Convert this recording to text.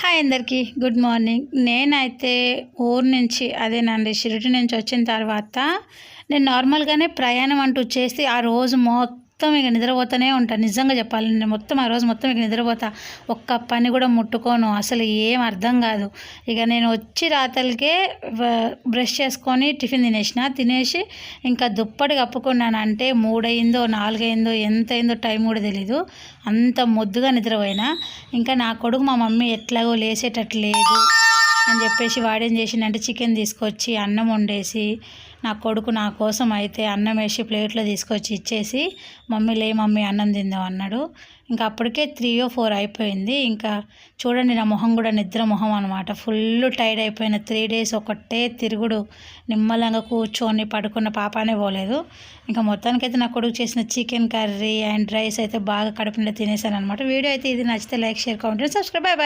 Hi అందరికీ good morning. నేనైతే ఊరు నుంచి అదేనండి షిరిడి నుంచి వచ్చిన తర్వాత నేను నార్మల్గానే ప్రయాణం అంటూ చేసి ఆ రోజు మొత్తం ఇక నిద్రపోతూనే ఉంటాను. నిజంగా చెప్పాలి, నేను మొత్తం ఆ రోజు మొత్తం ఇక నిద్రపోతా. ఒక్క పని కూడా ముట్టుకోను, అసలు ఏం అర్థం కాదు. ఇక నేను వచ్చి రాతలకే బ్రష్ చేసుకొని టిఫిన్ తినేసి ఇంకా దుప్పటి కప్పుకున్నాను. అంటే 3 అయిందో 4 అయిందో ఎంత అయిందో టైం కూడా తెలీదు, అంత మొద్దుగా నిద్రపోయినా. ఇంకా నా కొడుకు మా మమ్మీ ఎట్లాగో లేసేటట్టు లేదు అని చెప్పేసి వాడేం చేసిండంటే చికెన్ తీసుకొచ్చి అన్నం వండేసి నా కొడుకు నా కోసం అయితే అన్నం వేసి ప్లేట్లో తీసుకొచ్చి ఇచ్చేసి మమ్మీ అన్నం తిందాం అన్నాడు. ఇంకా అప్పటికే 3 or 4 అయిపోయింది. ఇంకా చూడండి నా మొహం కూడా నిద్ర మొహం అనమాట. ఫుల్ టైర్డ్ అయిపోయిన. 3 days ఒకటే తిరుగుడు, నిమ్మలంగా కూర్చొని పడుకున్న పాపానే పోలేదు. ఇంకా మొత్తానికైతే నా కొడుకు చేసిన చికెన్ కర్రీ అండ్ రైస్ అయితే బాగా కడుపు నిండా తినేసాను అనమాట. వీడియో అయితే ఇది నచ్చితే like, share, comment, subscribe. Bye.